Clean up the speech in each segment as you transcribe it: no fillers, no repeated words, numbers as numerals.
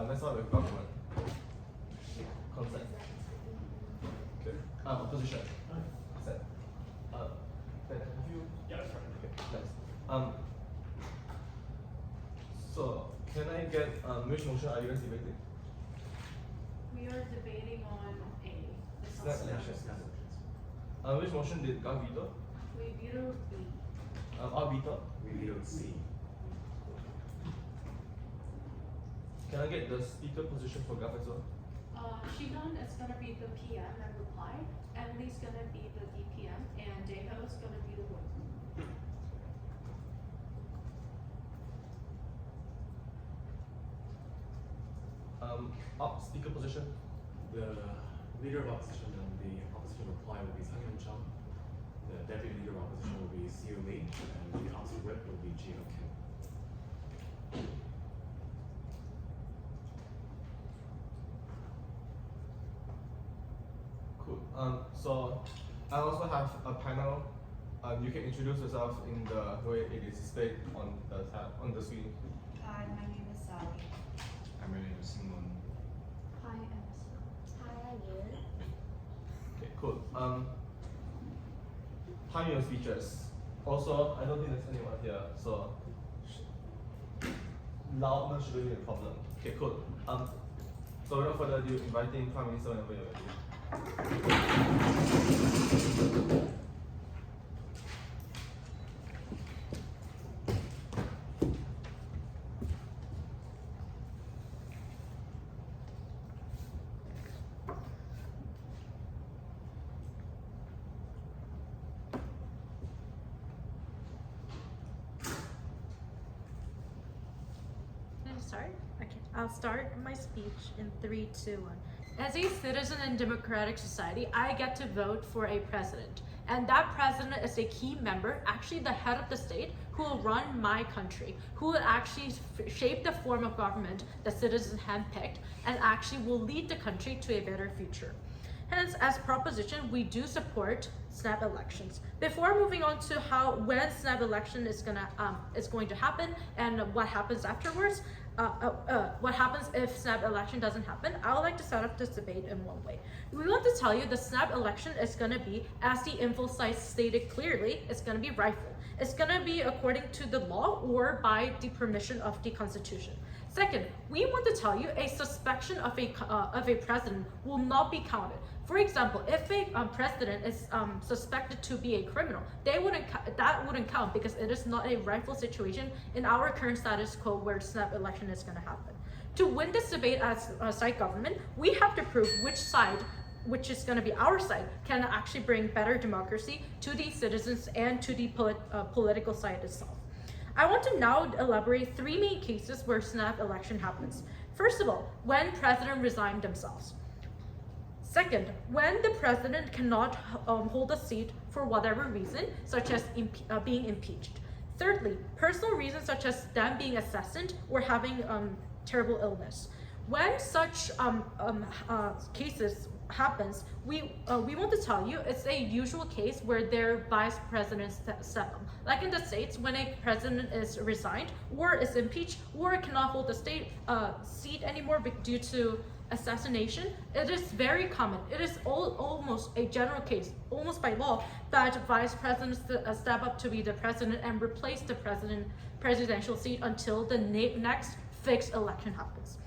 Let's start with government. Consent. Okay. Opposition. Consent. Ben, have you? Yeah, that's right. Okay, nice. So, can I get which motion are you guys debating? We are debating on the Snap suspension. election. Which motion did God veto? We vetoed B. All veto? We vetoed C. Can I get the speaker position for Gov as well? Sihyun is gonna be the PM and reply. Emily's gonna be the DPM, and Daeho is gonna be the voice. Speaker position. The leader of opposition and the opposition reply will be Sanghyun Chung. The deputy leader of opposition will be Siwoo, and the opposite whip will be Jiho Kim. Cool. So I also have a panel. You can introduce yourself in the way it is displayed on the tab on the screen. Hi, my name is Sally. My name is Seungmoon. Hi, I'm Wassima. Hi, I'm Yeeun. Okay, cool. Time your speeches. Also, I don't think there's anyone here, so loudness shouldn't be a problem. Okay, cool. So without further ado, inviting Prime Minister whenever you're ready. Can I start? Okay, I'll start my speech in 3, 2, 1. As a citizen in democratic society, I get to vote for a president. And that president is a key member, actually the head of the state, who will run my country, who will actually shape the form of government the citizens handpicked, and actually will lead the country to a better future. Hence, as proposition, we do support snap elections. Before moving on to when snap election is going to happen and what happens afterwards, what happens if snap election doesn't happen, I would like to set up this debate in one way. We want to tell you the snap election is going to be, as the info site stated clearly, it's going to be rightful. It's going to be according to the law or by the permission of the constitution. Second, we want to tell you a suspension of a president will not be counted. For example, if a president is suspected to be a criminal, that wouldn't count because it is not a rightful situation in our current status quo where snap election is going to happen. To win this debate as a side government, we have to prove which side, which is going to be our side, can actually bring better democracy to the citizens and to the political side itself. I want to now elaborate 3 main cases where snap election happens. First of all, when president resigned themselves. Second, when the president cannot hold a seat for whatever reason, such as being impeached. Thirdly, personal reasons such as them being assassinated or having terrible illness. When such cases happens, we want to tell you it's a usual case where their vice presidents step up. Like in the States, when a president is resigned or is impeached or cannot hold the state seat anymore due to assassination, it is very common. It is almost a general case, almost by law, that vice presidents step up to be the president and replace the presidential seat until the next fixed election happens.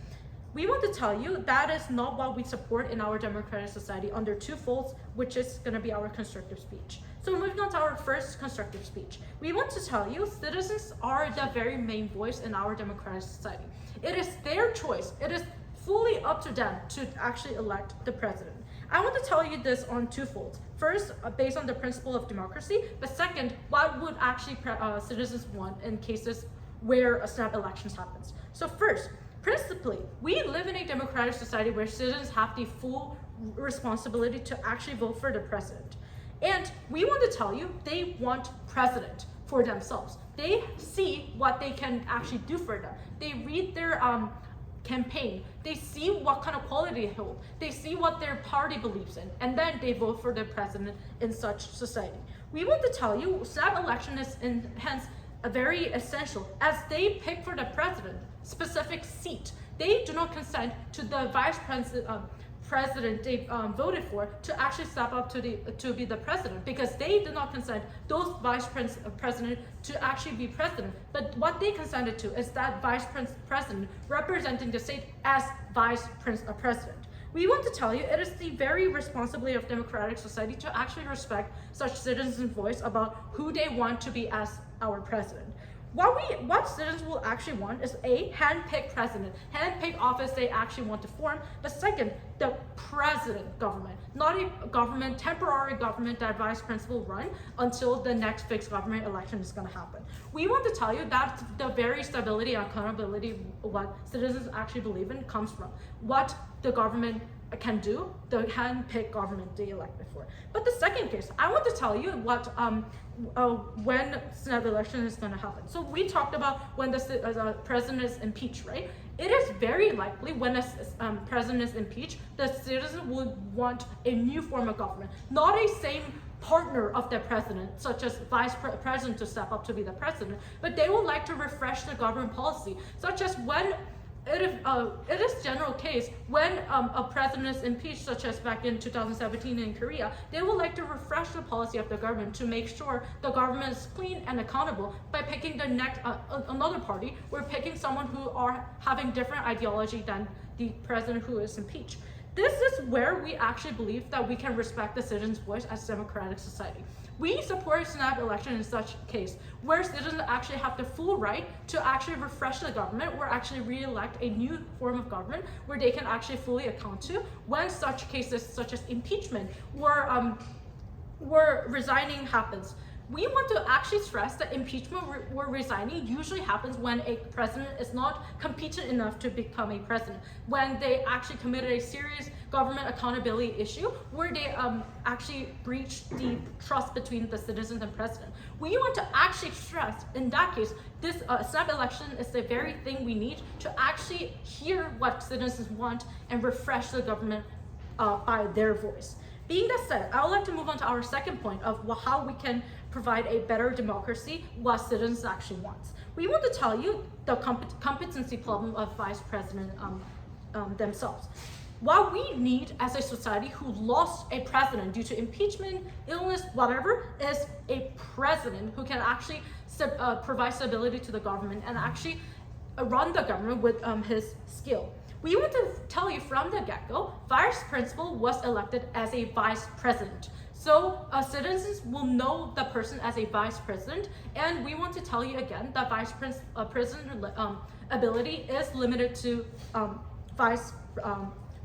We want to tell you that is not what we support in our democratic society under 2 folds, which is going to be our constructive speech. So moving on to our first constructive speech, we want to tell you citizens are the very main voice in our democratic society. It is their choice. It is fully up to them to actually elect the president. I want to tell you this on 2 folds. First, based on the principle of democracy, but second, what would actually citizens want in cases where a snap elections happens. So first, principally, we live in a democratic society where citizens have the full responsibility to actually vote for the president. And we want to tell you they want president for themselves. They see what they can actually do for them. They read their campaign, they see what kind of quality they hold, they see what their party believes in, and then they vote for the president in such society. We want to tell you snap election is hence very essential as they pick for the president specific seat they do not consent to the president they voted for to actually step up to be the president, because they did not consent those president to actually be president. But what they consented to is that president representing the state as president. We want to tell you it is the very responsibility of democratic society to actually respect such citizens' voice about who they want to be as our president. What citizens will actually want is a hand-picked president, hand-picked office they actually want to form. But second, the president government, not a temporary government that vice principal run until the next fixed government election is going to happen. We want to tell you that the very stability and accountability what citizens actually believe in comes from what the government can do, the hand-picked government they elected for. But the second case, I want to tell you what when snap election is going to happen. So we talked about when the president is impeached, right? It is very likely when a president is impeached, the citizen would want a new form of government, not a same partner of the president, such as vice president to step up to be the president, but they would like to refresh the government policy, such as when it is general case when a president is impeached, such as back in 2017 in Korea, they would like to refresh the policy of the government to make sure the government is clean and accountable by picking the next another party. We're picking someone who are having different ideology than the president who is impeached. This is where we actually believe that we can respect the citizens' voice as a democratic society. We support snap election in such case, where citizens actually have the full right to actually refresh the government or actually re-elect a new form of government where they can actually fully account to when such cases such as impeachment or resigning happens. We want to actually stress that impeachment or resigning usually happens when a president is not competent enough to become a president, when they actually committed a serious government accountability issue where they actually breached the trust between the citizens and president. We want to actually stress in that case, this snap election is the very thing we need to actually hear what citizens want and refresh the government by their voice. Being that said, I would like to move on to our second point of how we can provide a better democracy, what citizens actually want. We want to tell you the competency problem of vice president themselves. What we need as a society who lost a president due to impeachment, illness, whatever, is a president who can actually provide stability to the government and actually run the government with his skill. We want to tell you from the get-go, vice principal was elected as a vice president. So citizens will know the person as a vice president, and we want to tell you again that vice president ability is limited to vice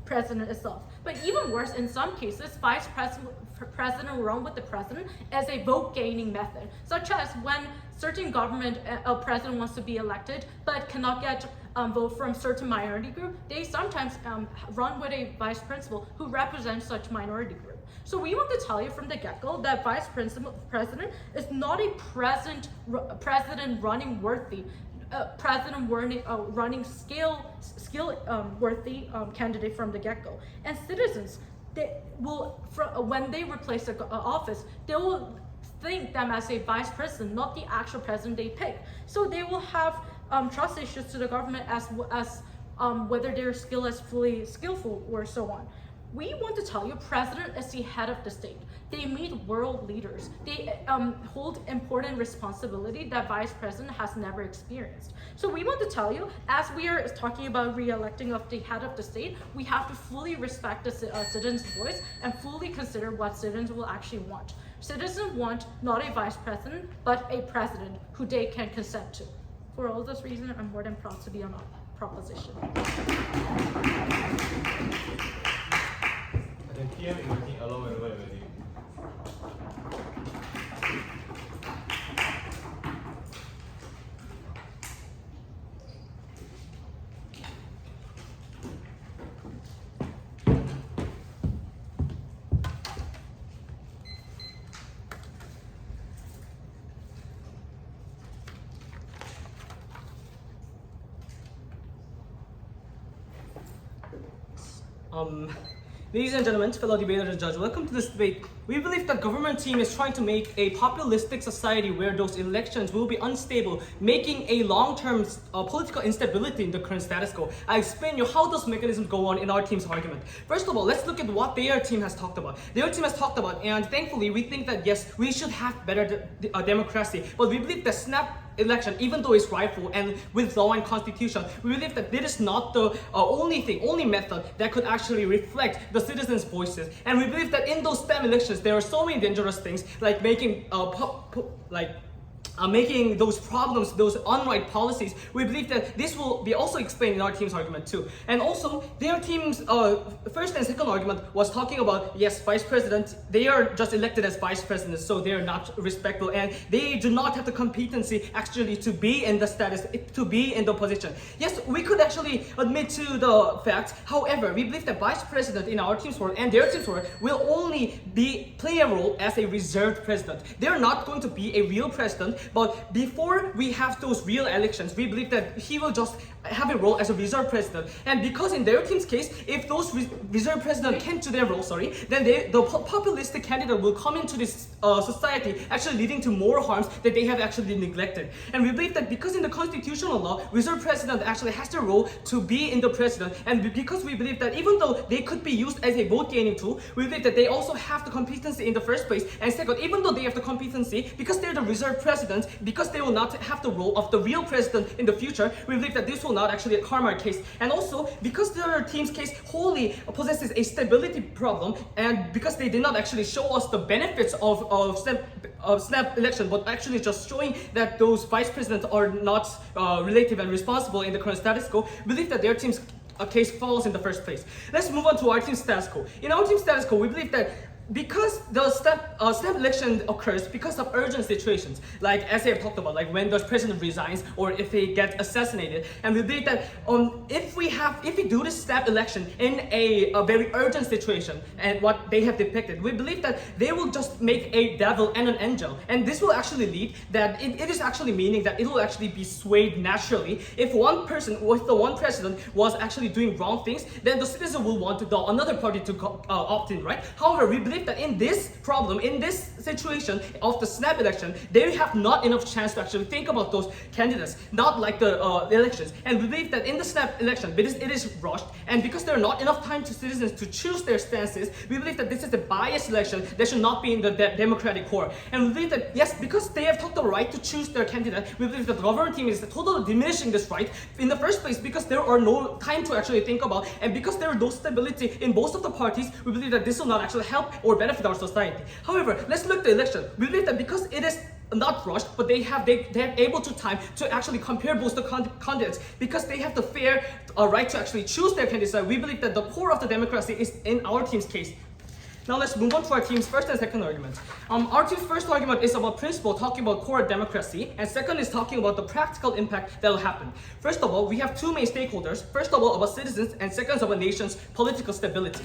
president itself. But even worse, in some cases, vice president run with the president as a vote-gaining method, such as when certain government president wants to be elected but cannot get vote from certain minority group, they sometimes run with a vice principal who represents such minority group. So we want to tell you from the get-go that vice president is not a president running worthy, running skill worthy candidate from the get-go. And citizens, they will when they replace the office, they will think them as a vice president, not the actual president they pick. So they will have trust issues to the government as whether their skill is fully skillful or so on. We want to tell you, president is the head of the state. They meet world leaders. They hold important responsibility that vice president has never experienced. So we want to tell you, as we are talking about re-electing of the head of the state, we have to fully respect the citizens' voice and fully consider what citizens will actually want. Citizens want not a vice president, but a president who they can consent to. For all those reasons, I'm more than proud to be on our proposition. I think PM is working alone and well with you. Ladies and gentlemen, fellow debaters and judges, welcome to this debate. We believe the government team is trying to make a populistic society where those elections will be unstable, making a long-term political instability in the current status quo. I explain you how those mechanisms go on in our team's argument. First of all, let's look at what their team has talked about. Their team has talked about, and thankfully we think that yes, we should have better democracy, but we believe the snap election, even though it's rightful and with law and constitution, we believe that this is not the only method that could actually reflect the citizens' voices. And we believe that in those STEM elections, there are so many dangerous things like making making those problems, those unright policies. We believe that this will be also explained in our team's argument too. And also, their team's first and second argument was talking about, yes, vice president, they are just elected as vice president, so they are not respectable, and they do not have the competency actually to be in the status, to be in the position. Yes, we could actually admit to the fact. However, we believe that vice president in our team's world and their team's world will only play a role as a reserved president. They're not going to be a real president. But before we have those real elections, we believe that he will just have a role as a reserve president. And because in their team's case, if those reserve president can't do their role, then the populistic candidate will come into this society, actually leading to more harms that they have actually neglected. And we believe that because in the constitutional law, reserve president actually has the role to be in the president. And because we believe that even though they could be used as a vote gaining tool, we believe that they also have the competency in the first place. And second, even though they have the competency, because they're the reserve president, because they will not have the role of the real president in the future, we believe that this will not actually harm our case. And also, because their team's case wholly possesses a stability problem, and because they did not actually show us the benefits of snap election, but actually just showing that those vice presidents are not relative and responsible in the current status quo, we believe that their team's case falls in the first place. Let's move on to our team's status quo. In our team's status quo, we believe that because the snap election occurs because of urgent situations, like as I have talked about, like when the president resigns or if he gets assassinated, and we believe that if we do this snap election in a very urgent situation, and what they have depicted, we believe that they will just make a devil and an angel, and this will actually lead that it is actually meaning that it will actually be swayed naturally. If one person with the one president was actually doing wrong things, then the citizen will want another party to opt in, right? However, we believe that in this problem, in this situation of the snap election, they have not enough chance to actually think about those candidates, not like the elections. And we believe that in the snap election, because it is rushed, and because there are not enough time to citizens to choose their stances, we believe that this is a biased election that should not be in the democratic core. And we believe that, yes, because they have took the right to choose their candidate, we believe that the government team is totally diminishing this right in the first place, because there are no time to actually think about, and because there is no stability in both of the parties, we believe that this will not actually help or benefit our society. However, let's look at the election. We believe that because it is not rushed, but they're able to time to actually compare both the candidates, because they have the fair right to actually choose their candidates. We believe that the core of the democracy is in our team's case. Now let's move on to our team's first and second argument. Our team's first argument is about principle, talking about core democracy, and second is talking about the practical impact that will happen. First of all, we have two main stakeholders. First of all, about citizens, and second, about nation's political stability.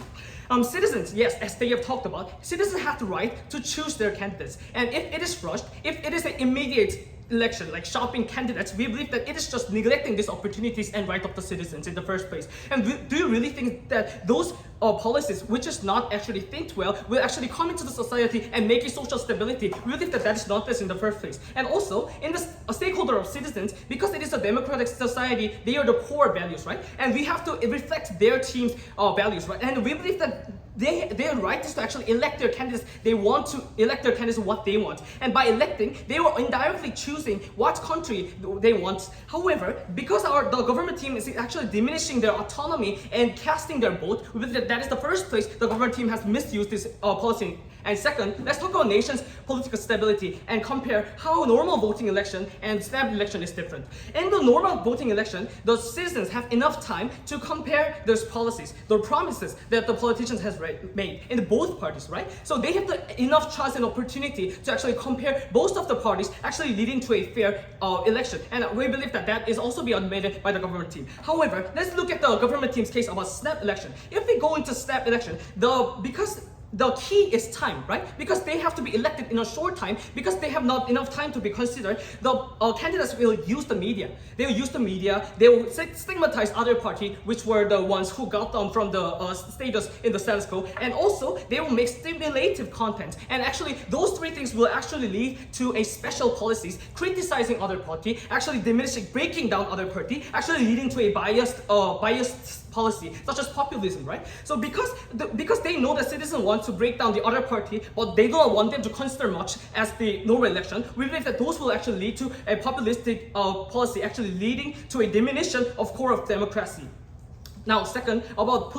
Citizens, yes, as they have talked about, citizens have the right to choose their candidates. And if it is rushed, if it is an immediate election, like shopping candidates, we believe that it is just neglecting these opportunities and right of the citizens in the first place. And do you really think that those policies, which is not actually think well, will actually come into the society and make a social stability? We believe that that is not this in the first place. And also, in the stakeholder of citizens, because it is a democratic society, they are the core values, right? And we have to reflect their team's values, right? And we believe that their right is to actually elect their candidates. They want to elect their candidates what they want. And by electing, they were indirectly choosing what country they want. However, because the government team is actually diminishing their autonomy and casting their vote, we believe that is the first place the government team has misused this policy. And second, let's talk about nation's political stability and compare how normal voting election and snap election is different. In the normal voting election, the citizens have enough time to compare those policies, the promises that the politicians has made in both parties, right? So they have enough chance and opportunity to actually compare both of the parties, actually leading to a fair election. And we believe that that is also be admitted by the government team. However, let's look at the government team's case about snap election. If we go into snap election, because the key is time, right? Because they have to be elected in a short time, because they have not enough time to be considered. The candidates will use the media. They will use the media. They will stigmatize other party, which were the ones who got them from the status in the status quo. And also, they will make stimulative content. And actually, those three things will actually lead to a special policies, criticizing other party, actually diminishing, breaking down other party, actually leading to a biased policy, such as populism, right? So because they know that citizens want to break down the other party, but they don't want them to consider much as the normal election, we believe that those will actually lead to a populistic policy, actually leading to a diminution of core of democracy. Now, second, about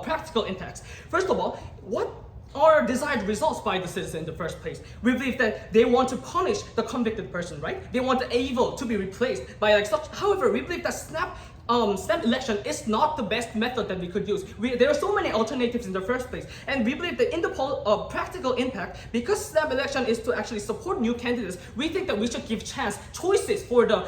practical impacts. First of all, what are desired results by the citizen in the first place? We believe that they want to punish the convicted person, right? They want the evil to be replaced by like such. However, we believe that snap election is not the best method that we could use. There are so many alternatives in the first place, and we believe that in the practical impact, because snap election is to actually support new candidates, we think that we should give choices for the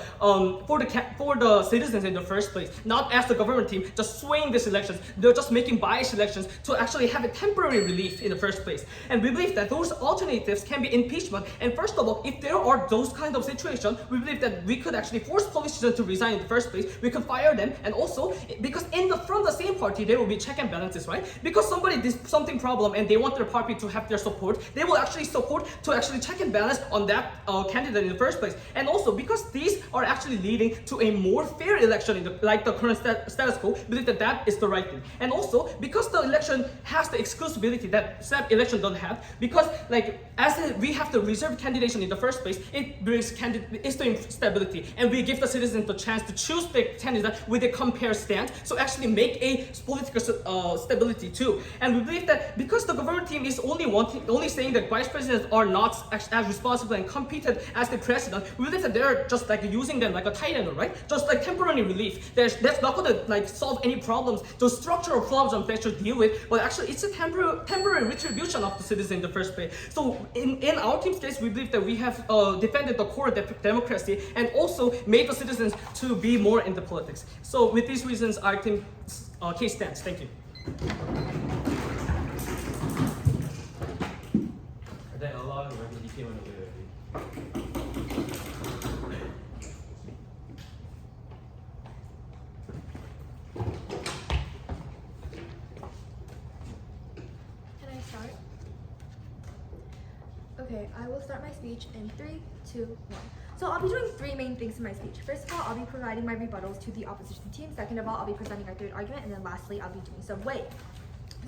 citizens in the first place, not as the government team just swaying these elections. They're just making biased elections to actually have a temporary relief in the first place. And we believe that those alternatives can be impeachment. And first of all, if there are those kind of situations, we believe that we could actually force politicians to resign in the first place. We could fire them, and also because from the same party there will be check and balances, right? Because somebody did something problem and they want their party to have their support, they will actually support to actually check and balance on that candidate in the first place. And also because these are actually leading to a more fair election like the current status quo, believe that is the right thing. And also because the election has the exclusivity that snap election don't have, because like we have the reserve candidation in the first place, it brings stability, and we give the citizens the chance to choose the candidate with a compare stance, so actually make a political stability too. And we believe that because the government team is only saying that vice presidents are not as responsible and competent as the president, we believe that they're just like using them like a Thailander, right? Just like temporary relief. That's not going to like solve any problems, those structural problems they should deal with, but actually it's a temporary retribution of the citizen in the first place. So in our team's case, we believe that we have defended the core democracy and also made the citizens to be more in the politics. So with these reasons, our team case stands. Thank you. Then allow the record DK when available. Can I start? Okay, I will start my speech in 3, 2, 1. So I'll be doing three main things in my speech. First of all, I'll be providing my rebuttals to the opposition team. Second of all, I'll be presenting our third argument. And then lastly, I'll be doing some weighing.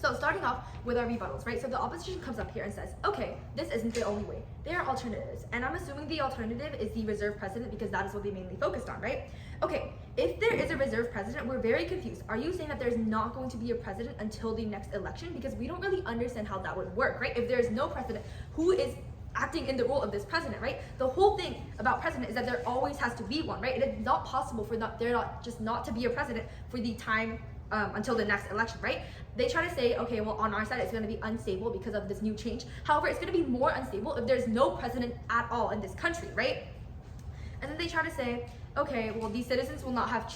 So starting off with our rebuttals, right? So the opposition comes up here and says, okay, this isn't the only way. There are alternatives. And I'm assuming the alternative is the reserve president because that is what they mainly focused on, right? Okay, if there is a reserve president, we're very confused. Are you saying that there's not going to be a president until the next election? Because we don't really understand how that would work, right? If there is no president, who is acting in the role of this president, right? The whole thing about president is that there always has to be one, right? It is not possible for there not to be a president for the time until the next election, right? They try to say, okay, well, on our side, it's going to be unstable because of this new change. However, it's going to be more unstable if there's no president at all in this country, right? And then they try to say, okay, well, these citizens will not have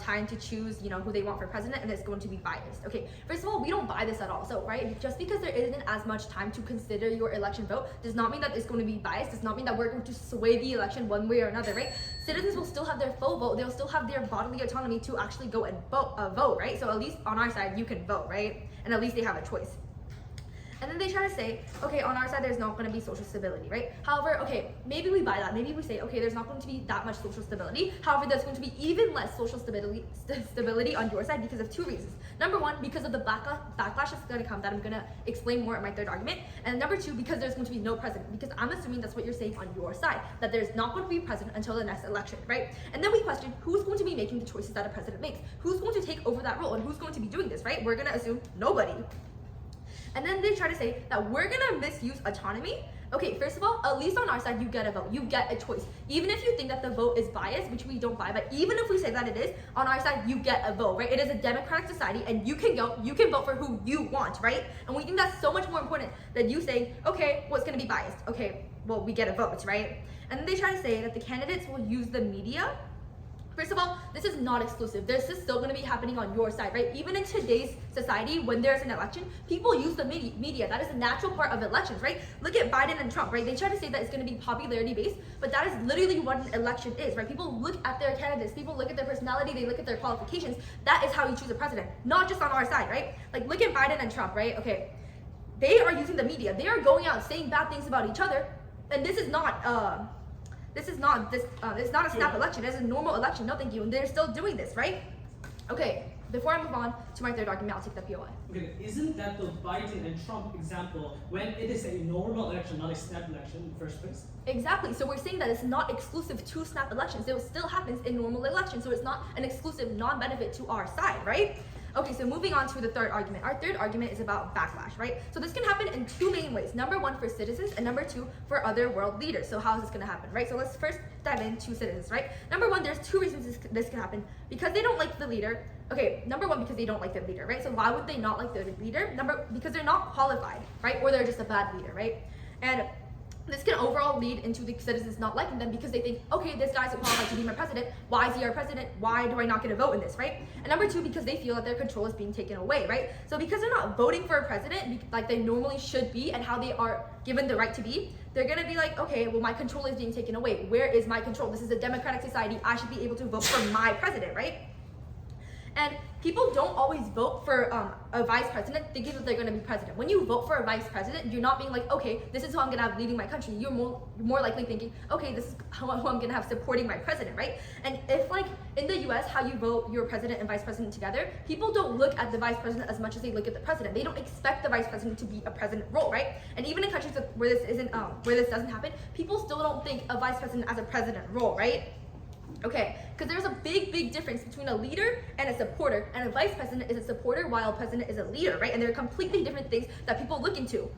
time to choose, who they want for president, and it's going to be biased. Okay, first of all, we don't buy this at all. So, right, just because there isn't as much time to consider your election vote does not mean that it's going to be biased, does not mean that we're going to sway the election one way or another, right? Citizens will still have their full vote. They'll still have their bodily autonomy to actually go and vote, right? So at least on our side, you can vote, right? And at least they have a choice. And then they try to say, okay, on our side, there's not going to be social stability, right? However, okay, maybe we buy that. Maybe we say, okay, there's not going to be that much social stability. However, there's going to be even less social stability on your side because of two reasons. Number one, because of the backlash that's going to come that I'm going to explain more in my third argument. And number two, because there's going to be no president. Because I'm assuming that's what you're saying on your side, that there's not going to be president until the next election, right? And then we question, who's going to be making the choices that a president makes? Who's going to take over that role? And who's going to be doing this, right? We're going to assume nobody. And then they try to say that we're gonna misuse autonomy. Okay, first of all, at least on our side, you get a vote. You get a choice. Even if you think that the vote is biased, which we don't buy, but even if we say that it is, on our side, you get a vote, right? It is a democratic society, and you can vote for who you want, right? And we think that's so much more important than you saying, okay, what's gonna be biased? Okay, well, we get a vote, right? And then they try to say that the candidates will use the media First of all, this is not exclusive. This is still going to be happening on your side, right? Even in today's society, when there's an election, people use the media. That is a natural part of elections, right? Look at Biden and Trump, right? They try to say that it's going to be popularity based, but that is literally what an election is, right? People look at their candidates, people look at their personality, they look at their qualifications. That is how you choose a president, not just on our side, right? Like, look at Biden and Trump, right? Okay, they are using the media. They are going out saying bad things about each other, and this is not it's not a snap election. It's a normal election. No, thank you. And they're still doing this, right? Okay. Before I move on to my third argument, I'll take the POI. Okay, isn't that the Biden and Trump example when it is a normal election, not a snap election in the first place? Exactly. So we're saying that it's not exclusive to snap elections. It still happens in normal elections. So it's not an exclusive non-benefit to our side, right? Okay, so moving on to the third argument. Our third argument is about backlash, right? So this can happen in two main ways. Number one, for citizens, and number two, for other world leaders. So how is this going to happen, right? So let's first dive into citizens, right? Number one, there's two reasons this can happen. Because they don't like the leader. Okay, number one, because they don't like their leader, right? So why would they not like their leader? Because they're not qualified, right? Or they're just a bad leader, right? And this can overall lead into the citizens not liking them because they think, okay, this guy's qualified to be my president. Why is he our president? Why do I not get a vote in this, right? And number two, because they feel that their control is being taken away, right? So because they're not voting for a president like they normally should be and how they are given the right to be, they're gonna be like, okay, well, my control is being taken away. Where is my control? This is a democratic society. I should be able to vote for my president, right? And people don't always vote for a vice president thinking that they're going to be president. When you vote for a vice president, you're not being like, okay, this is who I'm going to have leading my country. You're more likely thinking, okay, this is who I'm going to have supporting my president, right? And if, like, in the US, how you vote your president and vice president together, people don't look at the vice president as much as they look at the president. They don't expect the vice president to be a president role, right? And even in countries where this doesn't happen, people still don't think a vice president as a president role, right? Okay, because there's a big difference between a leader and a supporter, and a vice president is a supporter while a president is a leader, right? And they're completely different things that people look into.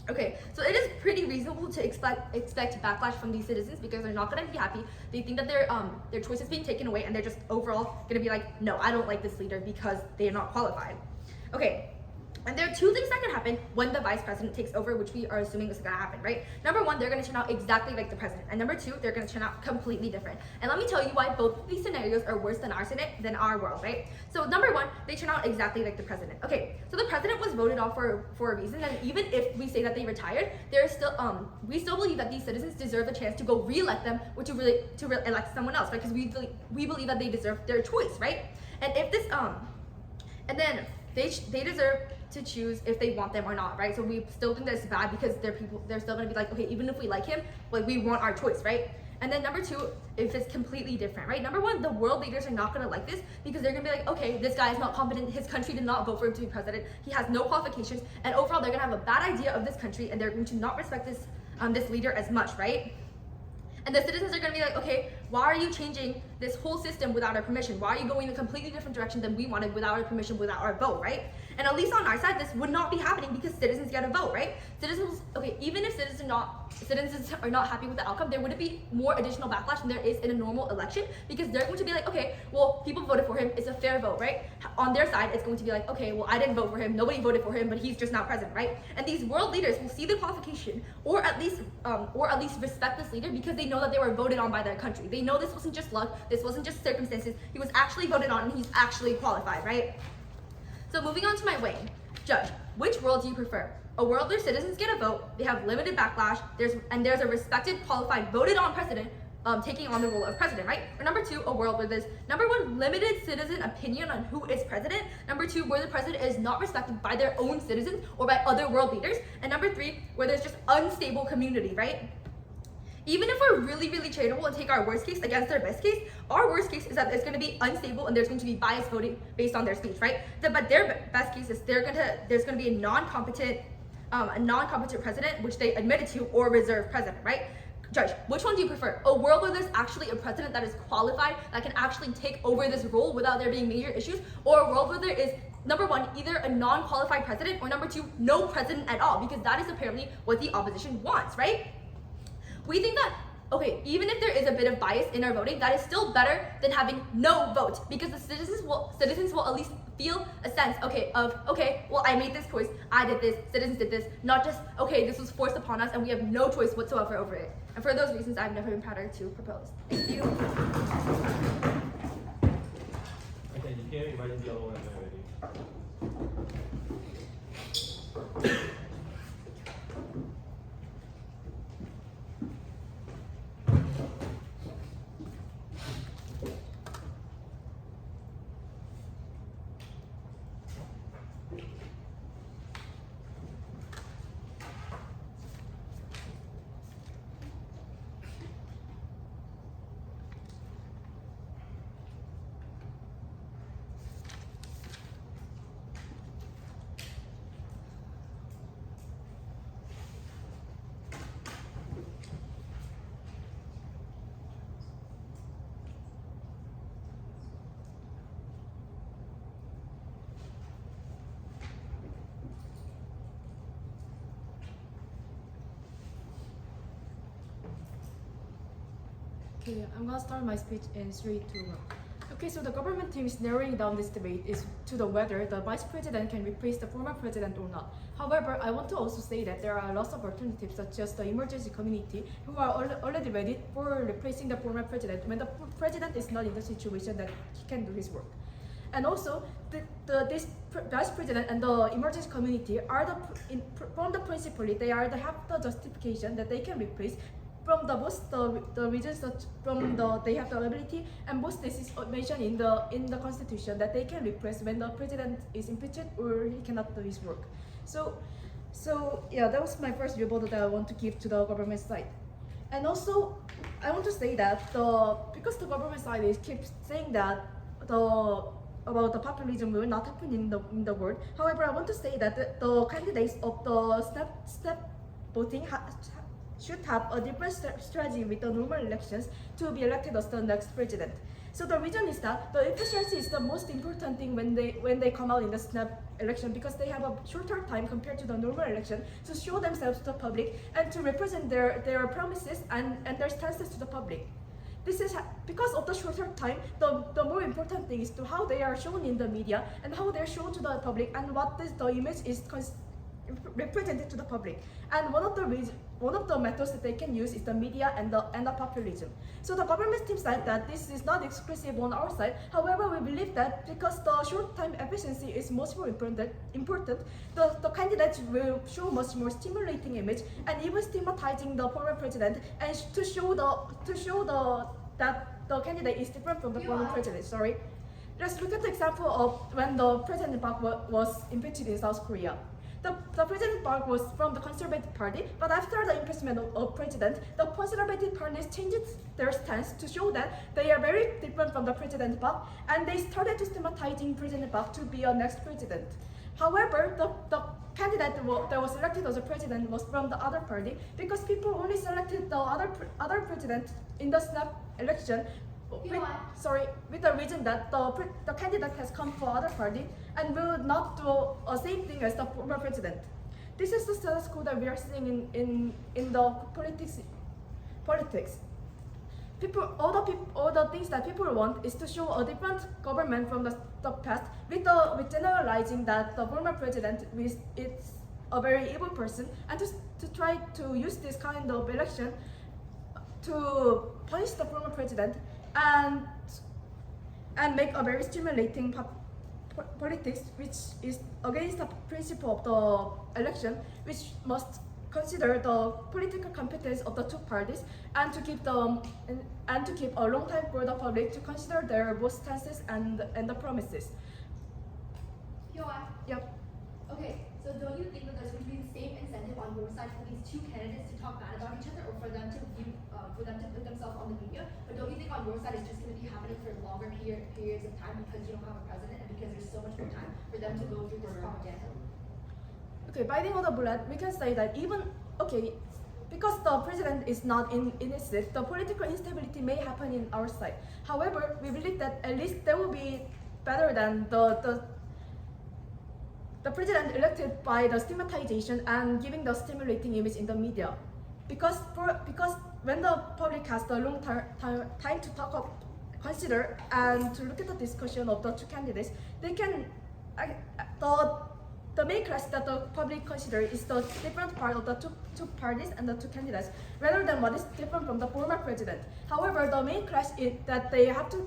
Okay, so it is pretty reasonable to expect backlash from these citizens because they're not going to be happy. They think that their choice is being taken away, and they're just overall going to be like, no, I don't like this leader because they are not qualified. Okay. And there are two things that can happen when the vice president takes over, which we are assuming is going to happen, right? Number one, they're going to turn out exactly like the president. And number two, they're going to turn out completely different. And let me tell you why both of these scenarios are worse than our world, right? So number one, they turn out exactly like the president. Okay, so the president was voted off for a reason. And even if we say that they retired, there's still we still believe that these citizens deserve a chance to go re-elect them or to elect someone else, right? Because we believe that they deserve their choice, right? And if this and then they deserve to choose if they want them or not, right? So we still think that's bad because they're still gonna be like, okay, even if we like him, like, we want our choice, right? And then number two, if it's completely different, right? Number one, the world leaders are not gonna like this because they're gonna be like, okay, this guy is not competent, his country did not vote for him to be president, he has no qualifications, and overall they're gonna have a bad idea of this country and they're going to not respect this leader as much, right? And the citizens are going to be like, okay, why are you changing this whole system without our permission? Why are you going in a completely different direction than we wanted without our permission, without our vote, right? And at least on our side, this would not be happening because citizens get a vote, right? Even if citizens are not happy with the outcome, there wouldn't be more additional backlash than there is in a normal election because they're going to be like, okay, well, people voted for him, it's a fair vote, right? On their side, it's going to be like, okay, well, I didn't vote for him, nobody voted for him, but he's just not president, right? And these world leaders will see the qualification or at least respect this leader because they know that they were voted on by their country. They know this wasn't just luck, this wasn't just circumstances, he was actually voted on and he's actually qualified, right? So moving on to my weighing. Judge, which world do you prefer? A world where citizens get a vote, they have limited backlash, there's a respected, qualified, voted on president taking on the role of president, right? Or number two, a world where there's, number one, limited citizen opinion on who is president. Number two, where the president is not respected by their own citizens or by other world leaders. And number three, where there's just unstable community, right? Even if we're really charitable and take our worst case against their best case, our worst case is that it's going to be unstable and there's going to be biased voting based on their speech, right? But their best case is there's going to be a non-competent president, which they admitted to, or reserve president, right? Judge, which one do you prefer? A world where there's actually a president that is qualified, that can actually take over this role without there being major issues, or a world where there is, number one, either a non-qualified president, or number two, no president at all, because that is apparently what the opposition wants, right? We think that, okay, even if there is a bit of bias in our voting, that is still better than having no vote because the citizens will at least feel a sense, well, I made this choice, I did this, citizens did this, not just, okay, this was forced upon us and we have no choice whatsoever over it. And for those reasons, I've never been prouder to propose. Thank you. Okay, you can imagine the other one already. Okay, I'm gonna start my speech in 3, 2, 1. Okay, so the government team is narrowing down this debate is to the whether the vice president can replace the former president or not. However, I want to also say that there are lots of alternatives such as the emergency community who are already ready for replacing the former president when the president is not in the situation that he can do his work. And also, this vice president and the emergency community are from the principally they have the justification that they can replace from the regions that they have the ability, and both this is mentioned in the constitution that they can replace when the president is impeached or he cannot do his work. So yeah, that was my first rebuttal that I want to give to the government side. And also, I want to say that because the government side keeps saying that about the populism will not happen in the world. However, I want to say that the candidates of the step voting should have a different strategy with the normal elections to be elected as the next president. So the reason is that the efficiency is the most important thing when they come out in the snap election, because they have a shorter time compared to the normal election to show themselves to the public and to represent their promises and their stances to the public. This is because of the shorter time. The more important thing is to how they are shown in the media and how they're shown to the public and what the image is represented to the public. And one of the methods that they can use is the media and the populism. So the government team said that this is not exclusive on our side. However, we believe that because the short time efficiency is much more important, the candidates will show much more stimulating image and even stigmatizing the former president, and to show that the candidate is different from the former president. Sorry. Let's look at the example of when the President Park was impeached in South Korea. The President Park was from the Conservative Party, but after the impeachment of President, the Conservative Party changed their stance to show that they are very different from the President Park, and they started to stigmatizing President Park to be a next president. However, the candidate that was elected as a president was from the other party, because people only selected the other president in the snap election with the reason that the candidate has come from other party and will not do a same thing as the former president. This is the status quo that we are seeing in the politics. All the things that people want is to show a different government from the past, with generalizing that the former president is a very evil person, and to try to use this kind of election to punish the former president and make a very stimulating politics, which is against the principle of the election, which must consider the political competence of the two parties and to keep a long time for the public to consider their both stances and the promises. Yep. Okay, so don't you think that there's going to be the same incentive on your side for these two candidates to talk bad about each other, or for them to put themselves on the media? But don't you think on your side it's just going to be happening for longer periods of time because you don't have a president and because there's so much more time for them to go through this propaganda? Okay, biting on the bullet, we can say that because the president is not in his seat, the political instability may happen in our side. However, we believe that at least there will be better than the president elected by the stigmatization and giving the stimulating image in the media. Because when the public has the long time to consider and to look at the discussion of the two candidates, they can the main clash that the public consider is the different part of the two parties and the two candidates, rather than what is different from the former president. However, the main clash is that they have to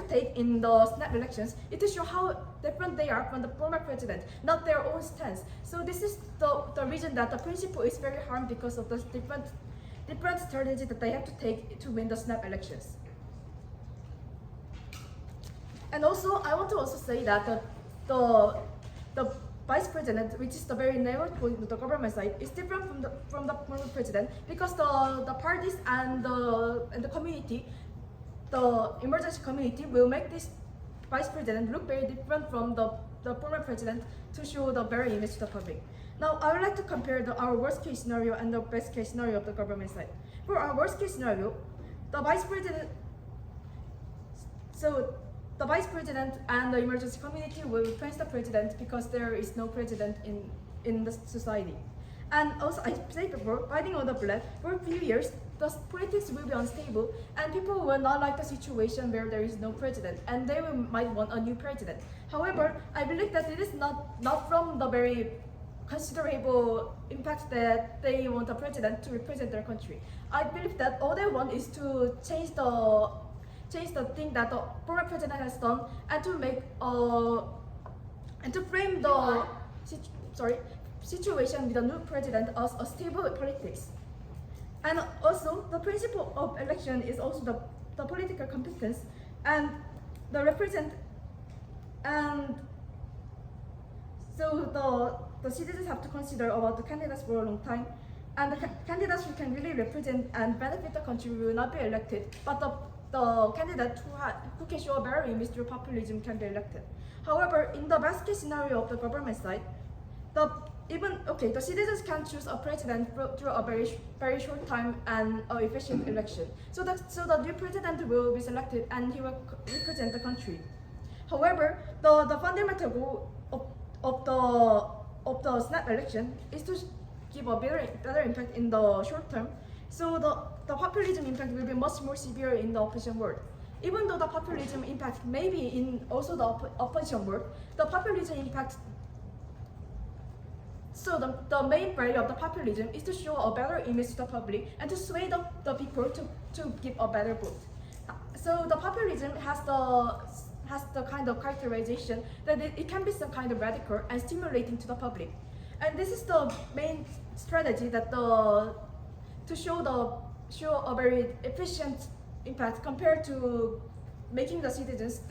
take in the snap elections it to show how different they are from the former president, not their own stance. So this is the reason that the principle is very hard because of the different strategy that they have to take to win the snap elections. And also, I want to also say that the vice president, which is the very narrow point of the government side, is different from the former president because the parties and the community, the emergency community, will make this vice president look very different from the former president to show the very image to the public. Now, I would like to compare our worst case scenario and the best case scenario of the government side. For our worst case scenario, the vice president and the emergency community will replace the president because there is no president in the society. And also, I said before, fighting on the blood, for a few years, the politics will be unstable and people will not like the situation where there is no president and they might want a new president. However, I believe that it is not from the very considerable impact that they want a president to represent their country. I believe that all they want is to change the thing that the former president has done and to make and to frame the situation with a new president as a stable politics. And also, the principle of election is also the political competence and the represent, and so the citizens have to consider about the candidates for a long time, and the candidates who can really represent and benefit the country will not be elected, but the candidate who can show a better image through populism can be elected. However, in the best case scenario of the government side, the citizens can choose a president through a very short time and efficient election. So the new president will be selected and he will represent the country. However, the fundamental goal of the snap election is to give a better impact in the short term. So the populism impact will be much more severe in the opposition world. Even though the populism impact may be in also the opposition world, the populism impact. So the main value of the populism is to show a better image to the public and to sway the people to give a better vote. So the populism has the kind of characterization that it can be some kind of radical and stimulating to the public. And this is the main strategy that to show a very efficient impact compared to making the citizens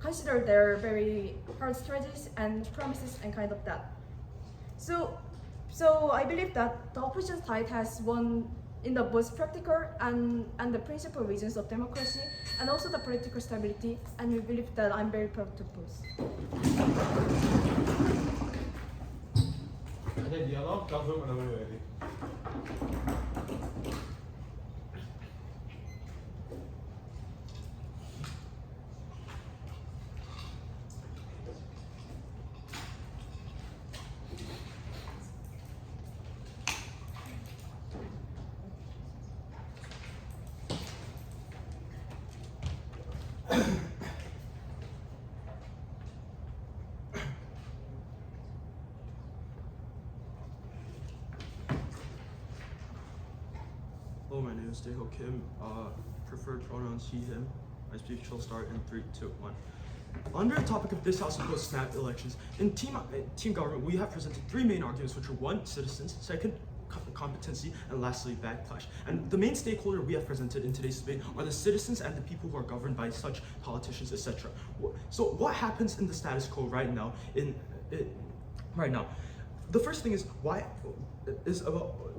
consider their very hard strategies and promises and kind of that. So I believe that the opposition side has won in the both practical and the principal reasons of democracy and also the political stability, and we believe that I'm very proud to both. Okay, dialogue, classroom, whenever you're ready. Hello, my name is Daeho Kim. Preferred pronouns he, him. My speech will start in 3, 2, 1. Under the topic of this House opposed snap elections, in team government, we have presented 3 main arguments, which are 1, citizens, 2, competency, and lastly, backlash. And the main stakeholder we have presented in today's debate are the citizens and the people who are governed by such politicians, etc. So what happens in the status quo right now? The first thing is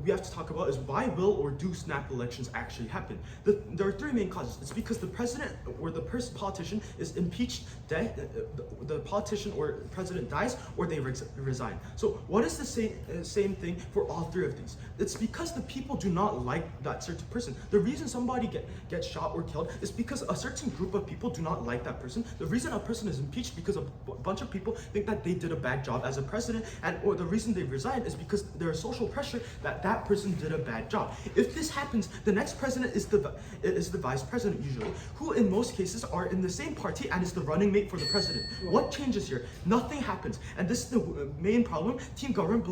we have to talk about is why will or do snap elections actually happen? There are 3 main causes. It's because the president or the politician is impeached, the politician or president dies, or they resign. So what is the same thing for all 3 of these? It's because the people do not like that certain person. The reason somebody gets shot or killed is because a certain group of people do not like that person. The reason a person is impeached because a bunch of people think that they did a bad job as a president, or the reason they resign is because there are social social pressure that that person did a bad job. If this happens, the next president is the vice president usually, who in most cases are in the same party and is the running mate for the president. What changes here? Nothing happens, and this is the main problem team government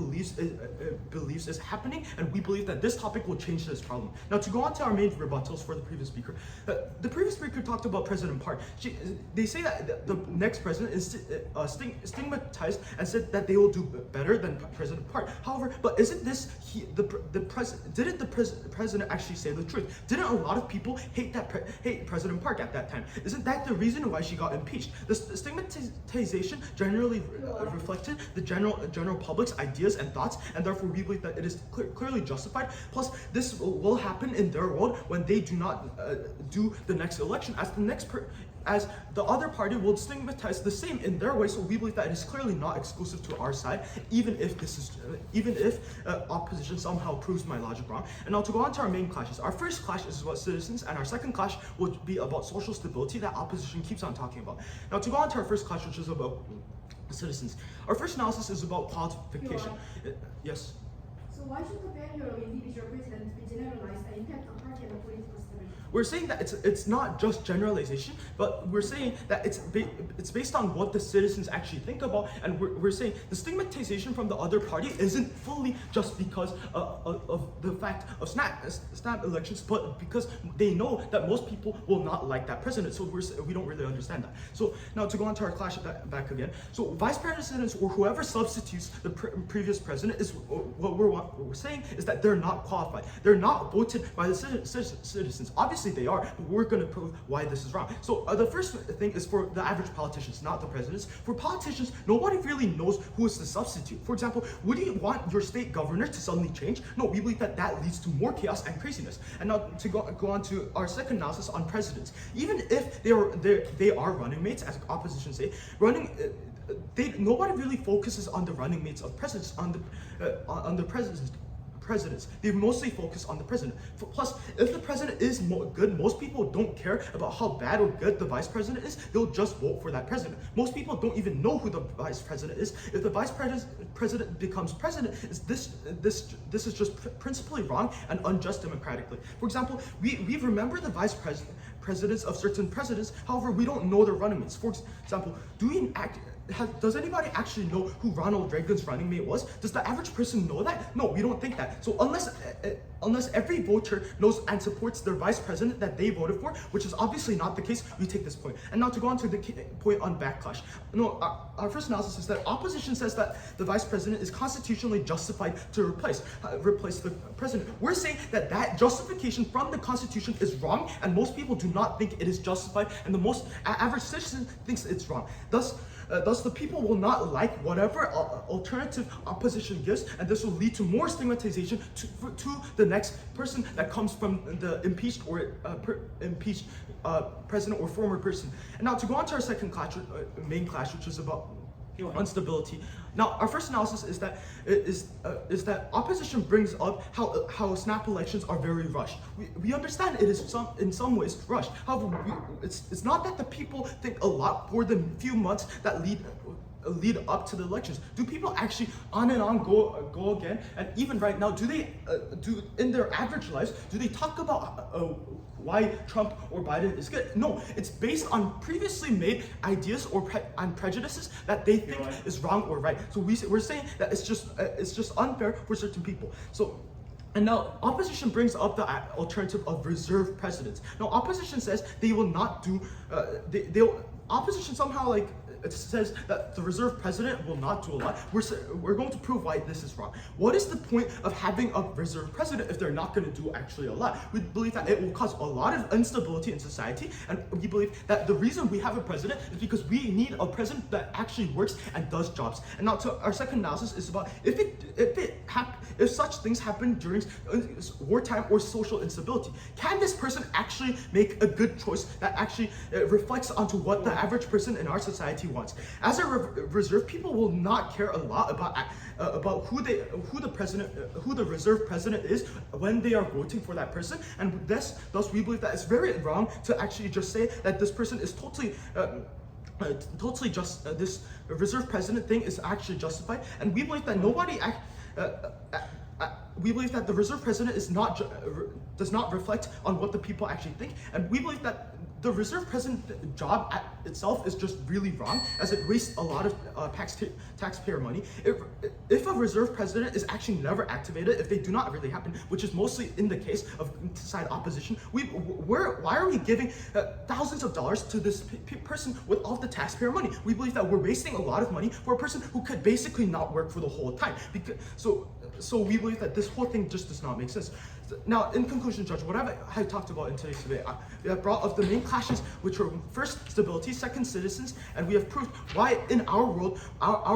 believes is happening, and we believe that this topic will change this problem. Now, to go on to our main rebuttals for the previous speaker, the previous speaker talked about President Park. They say that the next president is stigmatized and said that they will do better than President Park. However, but isn't this didn't the president actually say the truth? Didn't a lot of people hate President Park at that time? Isn't that the reason why she got impeached? The stigmatization generally reflected the general public's ideas and thoughts, and therefore we believe that it is clearly justified. Plus, this will happen in their world when they do not do the next election, as the other party will stigmatize the same in their way. So we believe that it is clearly not exclusive to our side, even if opposition somehow proves my logic wrong. And now to go on to our main clashes. Our first clash is about citizens, and our second clash will be about social stability that opposition keeps on talking about. Now to go on to our first clash, which is about citizens. Our first analysis is about qualification. Yes. So why should the failure of individual presidents be generalized and impact on party and political stability? We're saying that it's not just generalization, but we're saying that it's based on what the citizens actually think about, and we're saying the stigmatization from the other party isn't fully just because of the fact of snap elections, but because they know that most people will not like that president. So we don't really understand that. So now to go on to our clash back again. So vice presidents or whoever substitutes the previous president is what we're saying is that they're not qualified. They're not voted by the citizens. Obviously they are, but we're going to prove why this is wrong. So the first thing is for the average politicians, not the presidents. For politicians, nobody really knows who is the substitute. For example, would you want your state governor to suddenly change? No, we believe that that leads to more chaos and craziness. And now to go on to our second analysis on presidents. Even if they are running mates, as opposition say, nobody really focuses on the running mates of presidents, on the presidents. They mostly focus on the president. Plus, if the president is good, most people don't care about how bad or good the vice president is. They'll just vote for that president. Most people don't even know who the vice president is. If the vice president becomes president, this is just principally wrong and unjust democratically. For example, we remember the vice presidents of certain presidents. However, we don't know their running mates. For example, does anybody actually know who Ronald Reagan's running mate was? Does the average person know that? No, we don't think that. So unless every voter knows and supports their vice president that they voted for, which is obviously not the case, we take this point. And now to go on to the point on backlash. No, our first analysis is that opposition says that the vice president is constitutionally justified to replace the president. We're saying that that justification from the constitution is wrong, and most people do not think it is justified, and the most average citizen thinks it's wrong. Thus, the people will not like whatever alternative opposition gives, and this will lead to more stigmatization to the next person that comes from the impeached president or former person. And now to go on to our second clash, main clash, which is about instability. Now, our first analysis is that opposition brings up how snap elections are very rushed. We understand it is in some ways rushed. However, it's not that the people think a lot for the few months that lead up to the elections. Do people actually on and on go again? And even right now, do in their average lives, do they talk about why Trump or Biden is good? No, it's based on previously made ideas or on prejudices that they think is wrong or right. So we're saying that it's just unfair for certain people. So. And now, opposition brings up the alternative of reserve presidents. Now, opposition says they will not do. Opposition somehow it says that the reserve president will not do a lot. We're going to prove why this is wrong. What is the point of having a reserve president if they're not going to do actually a lot? We believe that it will cause a lot of instability in society, and we believe that the reason we have a president is because we need a president that actually works and does jobs. And now, to our second analysis is about if such things happen during wartime or social instability, can this person actually make a good choice that actually reflects onto what the average person in our society wants? As a reserve, people will not care a lot about who the reserve president is when they are voting for that person, and thus we believe that it's very wrong to actually just say that this person is totally just this reserve president thing is actually justified, and we believe that nobody we believe that the reserve president does not reflect on what the people actually think, and we believe that the reserve president job itself is just really wrong, as it wastes a lot of taxpayer money. If a reserve president is actually never activated, if they do not really happen, which is mostly in the case of side opposition, why are we giving thousands of dollars to this person with all the taxpayer money? We believe that we're wasting a lot of money for a person who could basically not work for the whole time. So we believe that this whole thing just does not make sense. Now, in conclusion, Judge, what I talked about in today's debate, we have brought up the main clashes, which were first, stability, second, citizens, and we have proved why in our world, our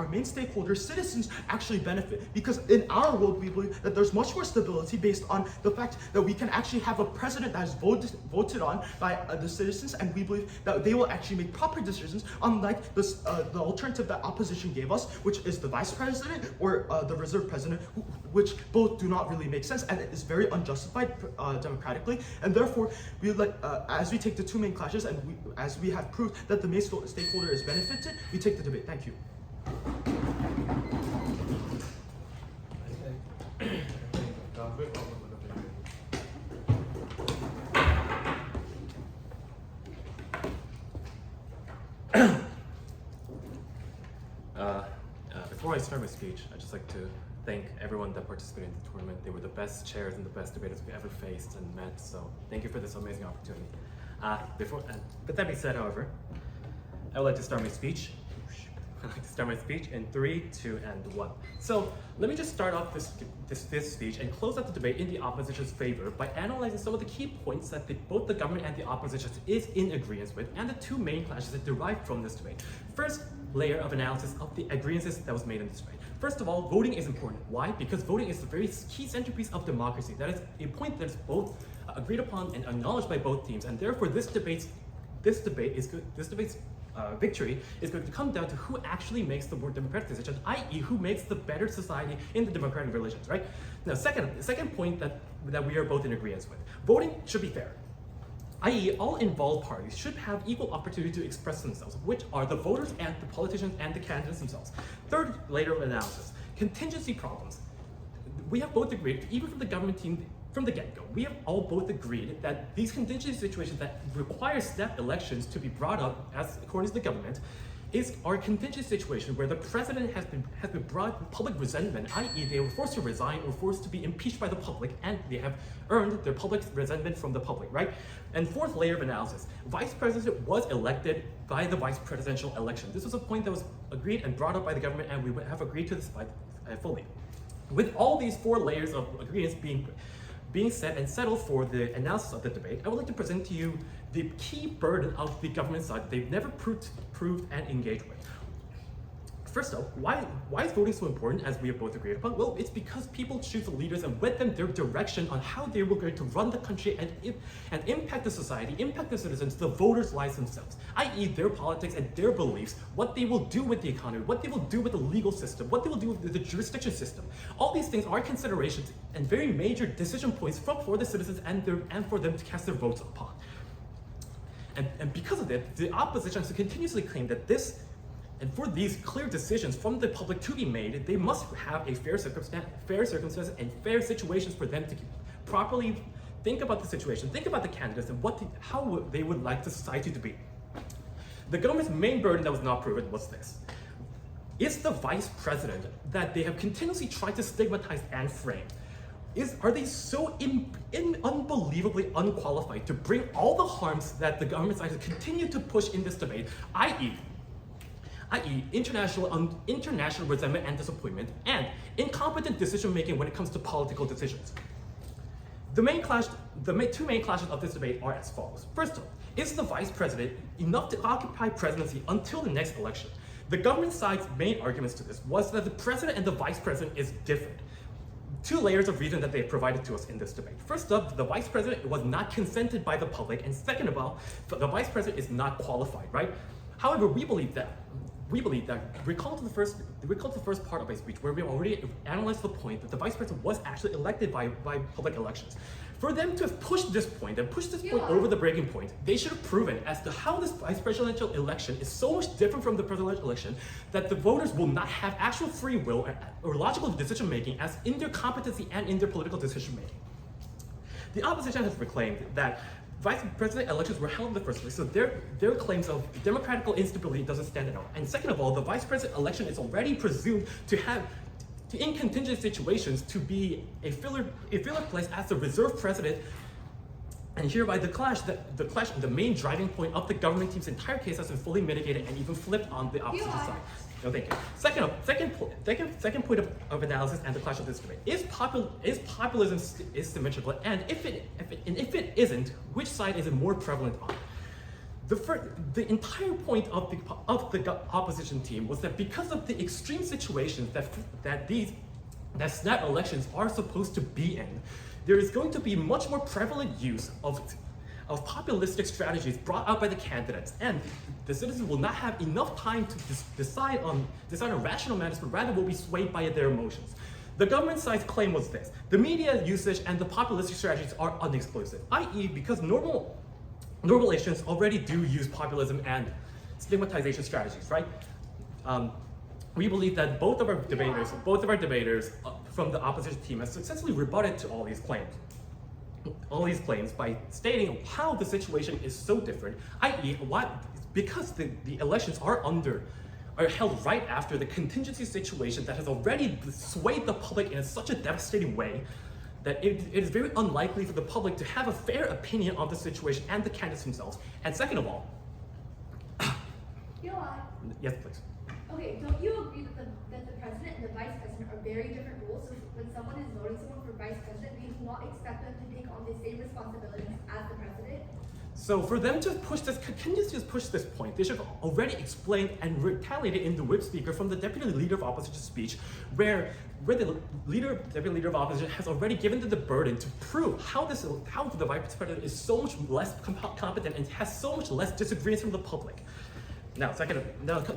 main stakeholders, citizens, actually benefit. Because in our world, we believe that there's much more stability based on the fact that we can actually have a president that is voted on by the citizens, and we believe that they will actually make proper decisions, unlike the alternative that opposition gave us, which is the vice president or the reserve president, which both do not really make sense, and it is very unjustified democratically. And therefore, we as we take the two main clashes, and as we have proved that the main stakeholder is benefited, we take the debate. Thank you. Before I start my speech, I'd just like to thank everyone that participated in the tournament. They were the best chairs and the best debaters we ever faced and met, so thank you for this amazing opportunity. With that being said, however, I would like to start my speech. I'd like to start my speech in 3, 2, and 1. So let me just start off this speech and close out the debate in the opposition's favor by analyzing some of the key points that both the government and the opposition is in agreement with, and the two main clashes that derive from this debate. First layer of analysis of the agreements that was made in this debate. First of all, voting is important. Why? Because voting is the very key centerpiece of democracy. That is a point that is both agreed upon and acknowledged by both teams, and therefore this debate's victory is going to come down to who actually makes the more democratic decision, i.e. who makes the better society in the democratic relations, right? Now, second point that we are both in agreement with. Voting should be fair, i.e. all involved parties should have equal opportunity to express themselves, which are the voters and the politicians and the candidates themselves. Third layer of analysis, contingency problems. We have both agreed, even from the government team, from the get-go, we have all both agreed that these contingency situations that require snap elections to be brought up, as according to the government, are a contingency situation where the president has been brought with public resentment, i.e. they were forced to resign or forced to be impeached by the public, and they have earned their public resentment from the public, right? And fourth layer of analysis, vice president was elected by the vice presidential election. This was a point that was agreed and brought up by the government, and we have agreed to this fully. With all these four layers of agreements being set and settled for the analysis of the debate, I would like to present to you the key burden of the government side that they've never proved and engaged with. First off, why is voting so important, as we have both agreed upon? Well, it's because people choose the leaders and with them their direction on how they were going to run the country and impact the society, impact the citizens, the voters' lives themselves, i.e. their politics and their beliefs, what they will do with the economy, what they will do with the legal system, what they will do with the jurisdiction system. All these things are considerations and very major decision points for the citizens and for them to cast their votes upon. And because of that, the opposition continuously claim that and for these clear decisions from the public to be made, they must have a fair circumstances and fair situations for them to properly think about the situation, think about the candidates, and how they would like the society to be. The government's main burden that was not proven was this. Is the vice president that they have continuously tried to stigmatize and frame, are they so unbelievably unqualified to bring all the harms that the government side has continued to push in this debate, i.e. international resentment and disappointment, and incompetent decision-making when it comes to political decisions? The two main clashes of this debate are as follows. First of all, is the vice president enough to occupy presidency until the next election? The government side's main arguments to this was that the president and the vice president is different. Two layers of reason that they provided to us in this debate. First up, the vice president was not consented by the public, and second of all, the vice president is not qualified, right? However, we believe that we believe that recall to the first part of my speech where we already analyzed the point that the vice president was actually elected by public elections. For them to have pushed this point and pushed this point over the breaking point, they should have proven as to how this vice presidential election is so much different from the presidential election that the voters will not have actual free will or logical decision making as in their competency and in their political decision making. The opposition has proclaimed that vice president elections were held in the first place, so their claims of democratical instability doesn't stand at all. And second of all, the vice president election is already presumed to have, in contingent situations, to be a filler place as the reserve president, and hereby the clash, the main driving point of the government team's entire case has been fully mitigated and even flipped on the opposite side. No, thank you. Second point of analysis and the clash of this debate is populism is symmetrical, and if it isn't, which side is it more prevalent on? The entire point of the opposition team was that because of the extreme situations that snap elections are supposed to be in, there is going to be much more prevalent use of populistic strategies brought out by the candidates, and the citizens will not have enough time to decide on rational matters, but rather will be swayed by their emotions. The government side's claim was this: the media usage and the populistic strategies are unexplosive, i.e. because normal nations already do use populism and stigmatization strategies, right? We believe that both of our debaters from the opposition team have successfully rebutted to all these claims by stating how the situation is so different, i.e. because the elections are held right after the contingency situation that has already swayed the public in such a devastating way that it is very unlikely for the public to have a fair opinion on the situation and the candidates themselves. And second of all, yes, please. Okay, don't you agree that the president and the vice president are very different roles? So when someone is voting someone for vice president, we do not expect them to take on the same responsibilities as the president? So for them to continue to push this point, they should have already explained and retaliated in the whip speaker from the deputy leader of opposition speech, where the deputy leader of opposition has already given them the burden to prove how the vice president is so much less competent and has so much less disagreements from the public. Now,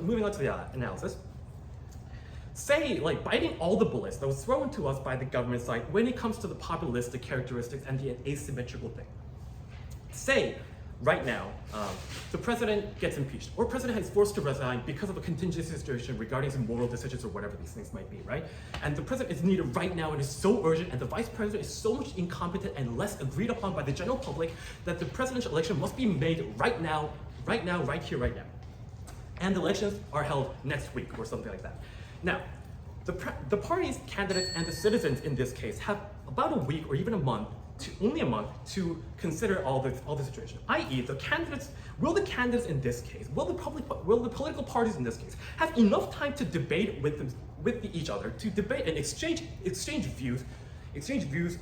moving on to the analysis. Say, like, biting all the bullets that was thrown to us by the government side when it comes to the populistic characteristics and the asymmetrical thing. Say, right now, the president gets impeached, or president is forced to resign because of a contingency situation regarding some moral decisions or whatever these things might be, right? And the president is needed right now and is so urgent, and the vice president is so much incompetent and less agreed upon by the general public that the presidential election must be made right now, right here, right now. And the elections are held next week or something like that. Now, the parties, candidates, and the citizens in this case have about a week or even only a month to consider all the situation. I.e., the candidates in this case, will the political parties in this case have enough time to debate with each other, to debate and exchange views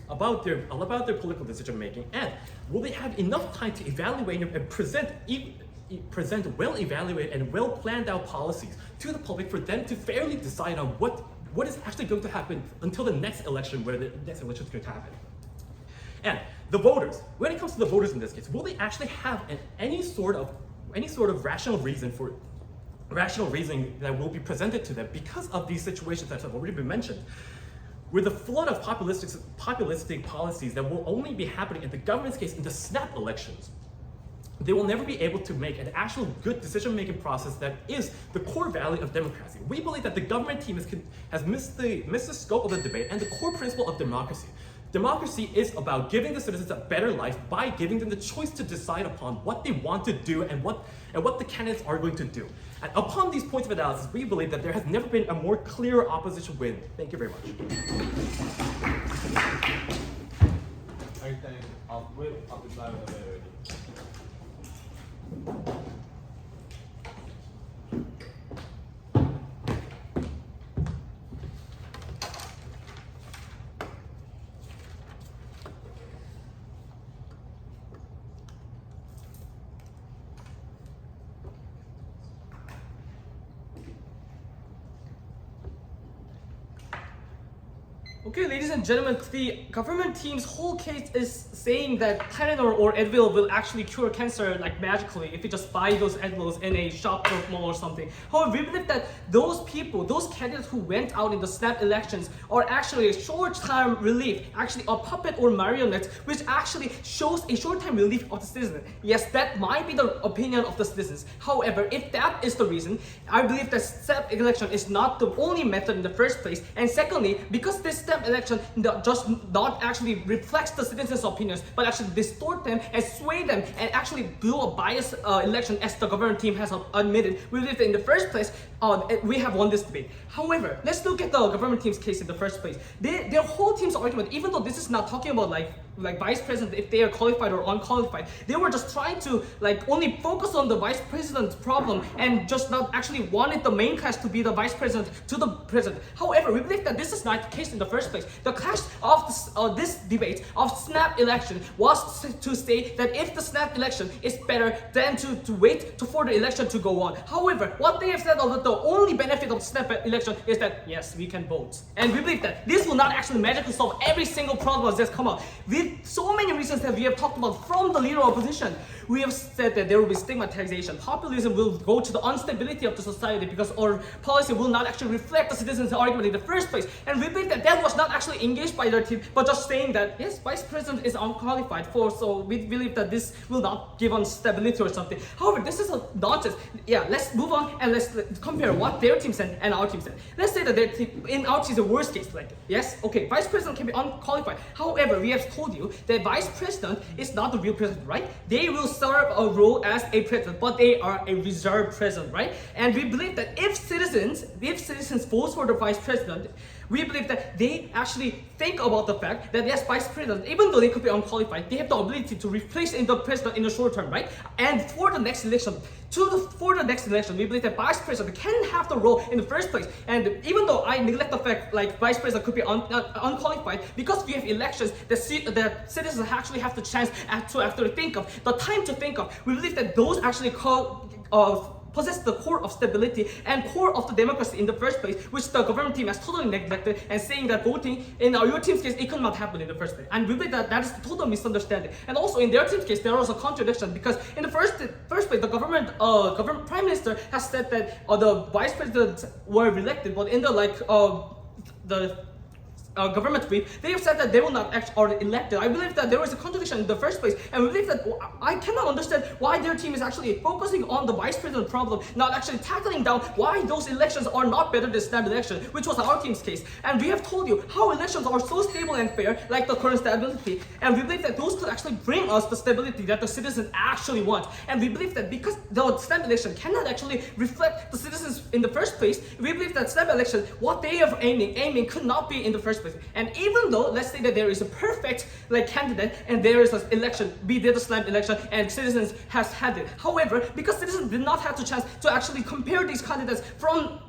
about their political decision making, and will they have enough time to evaluate and present well-evaluated and well-planned-out policies to the public for them to fairly decide on what is actually going to happen until the next election, where the next election is going to happen. And the voters, when it comes to the voters in this case, will they actually have any sort of rational reasoning that will be presented to them because of these situations that have already been mentioned? With the flood of populistic policies that will only be happening in the government's case in the snap elections, they will never be able to make an actual good decision-making process that is the core value of democracy. We believe that the government team has missed the scope of the debate and the core principle of democracy. Democracy is about giving the citizens a better life by giving them the choice to decide upon what they want to do and what the candidates are going to do. And upon these points of analysis, we believe that there has never been a more clear opposition win. Thank you very much. I think I'll wait up the slide already. Okay, ladies and gentlemen, the government team's whole case is saying that Tylenol or Advil will actually cure cancer like magically if you just buy those Advils in a shop or mall or something. However, we believe that those people, those candidates who went out in the snap elections are actually a short-term relief, actually a puppet or marionette, which actually shows a short-term relief of the citizen. Yes, that might be the opinion of the citizens. However, if that is the reason, I believe that snap election is not the only method in the first place. And secondly, because this snap election just not actually reflects the citizens' opinions, but actually distort them and sway them and actually do a biased election, as the government team has admitted, we believe that in the first place, we have won this debate. However, let's look at the government team's case in the first place. Their whole team's argument, even though this is not talking about like vice president if they are qualified or unqualified, they were just trying to like only focus on the vice president's problem and just not actually wanted the main clash to be the vice president to the president. However, we believe that this is not the case in the first place. The clash of this debate of snap election was to say that if the snap election is better than to wait for the election to go on. However, what they have said about the only benefit of snap election is that yes, we can vote. And we believe that this will not actually magically solve every single problem that's come up. With so many reasons that we have talked about from the leader of opposition, we have said that there will be stigmatization. Populism will go to the instability of the society because our policy will not actually reflect the citizens' argument in the first place. And we believe that that was not actually engaged by their team, but just saying that yes, vice president is unqualified for, so we believe that this will not give us stability or something. However, this is a nonsense. Yeah, let's move on and let's compare what their team said and our team said. Let's say that their team, in our team, is the worst case. Like yes, okay, vice president can be unqualified. However, we have told you that vice president is not the real president, right? They will serve a role as a president, but they are a reserve president, right? And we believe that if citizens vote for the vice president, we believe that they actually think about the fact that yes, vice president, even though they could be unqualified, they have the ability to replace in the president in the short term, right? And for the next election, we believe that vice president can have the role in the first place. And even though I neglect the fact like vice president could be unqualified, because we have elections that citizens actually have the chance to actually think of, the time to think of, we believe that those actually possess the core of stability and core of the democracy in the first place, which the government team has totally neglected, and saying that voting in your team's case, it could not happen in the first place. And we believe that that is a total misunderstanding. And also in their team's case, there was a contradiction, because in the first place, the government prime minister has said that the vice presidents were elected, but in the government brief, they have said that they will not act or elected. I believe that there was a contradiction in the first place, and we believe that I cannot understand why their team is actually focusing on the vice president problem, not actually tackling down why those elections are not better than snap election, which was our team's case. And we have told you how elections are so stable and fair, like the current stability, and we believe that those could actually bring us the stability that the citizens actually want. And we believe that because the snap election cannot actually reflect the citizens in the first place, we believe that snap election, what they are aiming could not be in the first place. And even though, let's say that there is a perfect candidate and there is an election, we did a snap election and citizens has had it. However, because citizens did not have the chance to actually compare these candidates from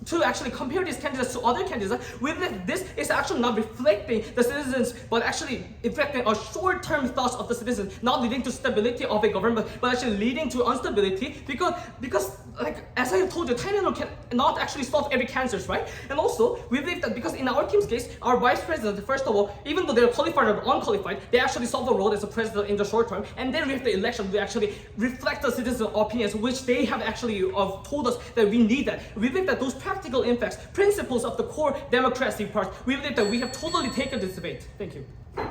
to actually compare these candidates to other candidates, we believe this is actually not reflecting the citizens, but actually reflecting a short-term thoughts of the citizens, not leading to stability of a government, but actually leading to instability, because like as I have told you, Tylenol can not actually solve every cancers, right? And also, we believe that because in our team's case, our vice president, first of all, even though they're qualified or unqualified, they actually solve a role as a president in the short term, and then we have the election, we actually reflect the citizens' opinions, which they have actually told us that we need that. We believe that those practical impacts, principles of the core democracy part, we believe that we have totally taken this debate. Thank you. Okay,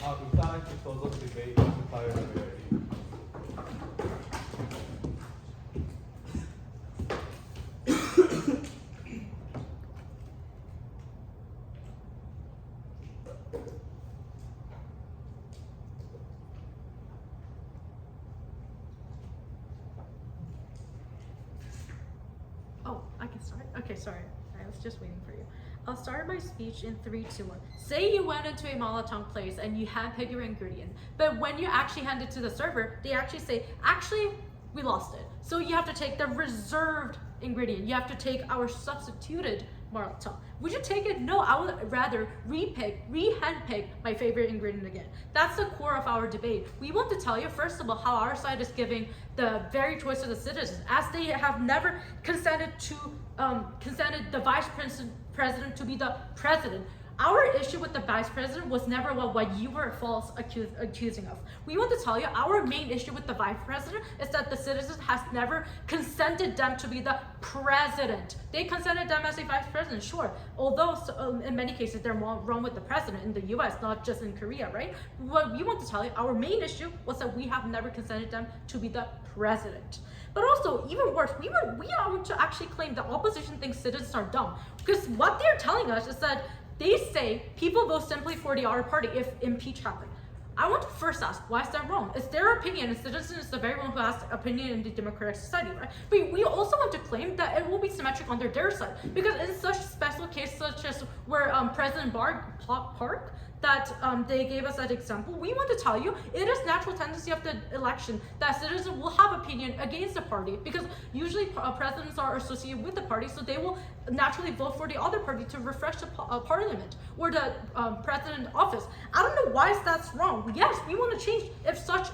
we start to close the debate. Oh, I can start? Okay, sorry. I was just waiting for you. I'll start my speech in 3, 2, 1. Say you went into a Molotov place and you handpick your ingredient, but when you actually hand it to the server, they actually say, actually, we lost it. So you have to take the reserved ingredient. You have to take our substituted Maratha. Would you take it? No, I would rather re-handpick my favorite ingredient again. That's the core of our debate. We want to tell you, first of all, how our side is giving the very choice to the citizens, as they have never consented the vice president to be the president. Our issue with the vice president was never what you were false accusing of. We want to tell you our main issue with the vice president is that the citizens has never consented them to be the president. They consented them as a vice president, sure. Although in many cases they're more wrong with the president in the US, not just in Korea, right? What we want to tell you, our main issue was that we have never consented them to be the president. But also, even worse, we want to actually claim the opposition thinks citizens are dumb. Because what they're telling us is that they say people vote simply for the other party if impeach happen. I want to first ask, why is that wrong? It's their opinion, and citizens is the very one who has opinion in the democratic society, right? But we also want to claim that it will be symmetric on their side, because in such special case, such as where President Park, that they gave us that example, we want to tell you it is natural tendency of the election that citizens will have opinion against the party, because usually presidents are associated with the party, so they will naturally vote for the other party to refresh the parliament or the president office. I don't know why that's wrong. Yes, we want to change if such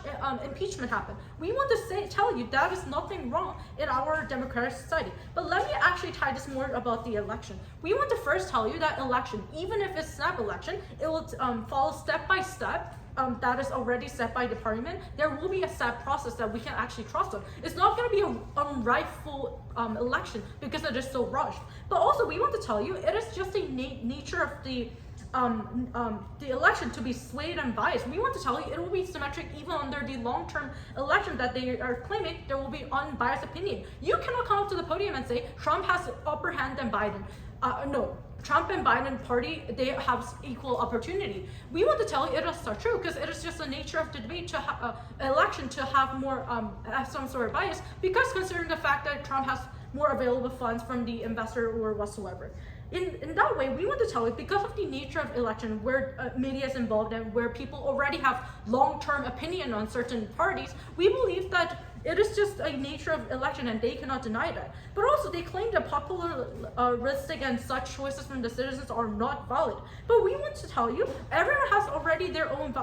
impeachment happened. We want to tell you that is nothing wrong in our democratic society. But let me actually tie this more about the election. We want to first tell you that election, even if it's snap election, it will follow step by step. That is already set by the parliament. There will be a set process that we can actually trust on. It's not going to be an unrightful election because it is so rushed. But also, we want to tell you it is just the nature of the election to be swayed and biased. We want to tell you it will be symmetric even under the long-term election that they are claiming there will be unbiased opinion. You cannot come up to the podium and say Trump has upper hand than Biden. No. Trump and Biden party, they have equal opportunity. We want to tell you it is not true because it is just the nature of the debate to election to have more some sort of bias, because considering the fact that Trump has more available funds from the investor or whatsoever. In that way, we want to tell you because of the nature of election, where media is involved and where people already have long-term opinion on certain parties, we believe that it is just a nature of election and they cannot deny that. But also they claim that popularistic and such choices from the citizens are not valid. But we want to tell you, everyone has already their own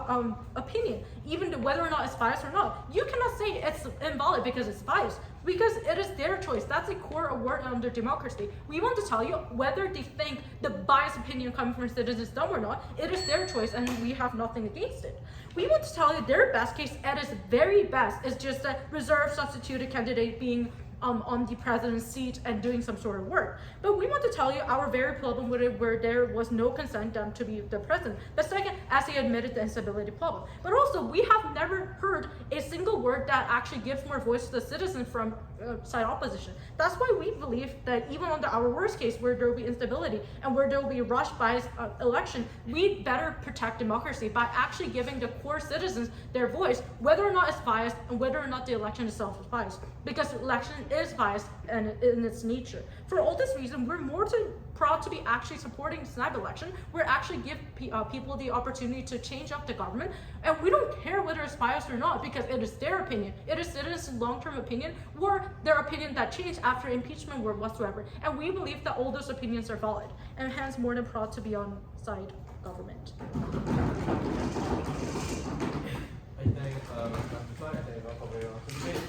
opinion, even whether or not it's biased or not. You cannot say it's invalid because it's biased, because it is their choice. That's a core word under democracy. We want to tell you whether they think the biased opinion coming from citizens is dumb or not, it is their choice and we have nothing against it. We want to tell you their best case at its very best is just a reserved substituted candidate being on the president's seat and doing some sort of work. But we want to tell you our very problem with it, where there was no consent done to be the president. The second, as he admitted, the instability problem. But also, we have never heard a single word that actually gives more voice to the citizen from side opposition. That's why we believe that even under our worst case, where there will be instability and where there will be rushed biased election, we better protect democracy by actually giving the core citizens their voice, whether or not it's biased and whether or not the election itself is biased. Because election is biased and in its nature. For all this reason, we're more proud to be actually supporting snap election. We're actually give people the opportunity to change up the government, and we don't care whether it's biased or not, because it is their opinion. It is citizens' long-term opinion or their opinion that changed after impeachment or whatsoever. And we believe that all those opinions are valid, and hence more than proud to be on side government. I think before I think about debate,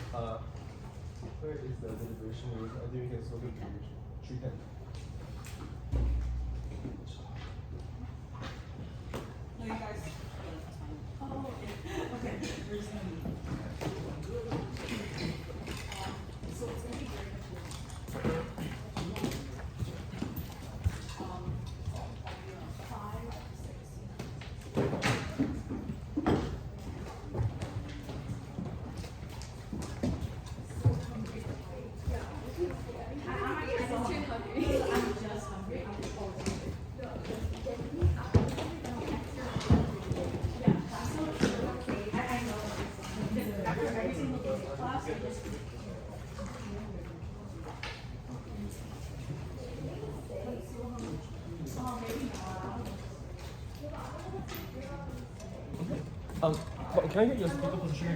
where is the deliberation room? I think we can swap it to 310. No, you guys. Oh, okay. We're just gonna meet. So it's gonna be very much. 5, 6. Can I get your speaker position?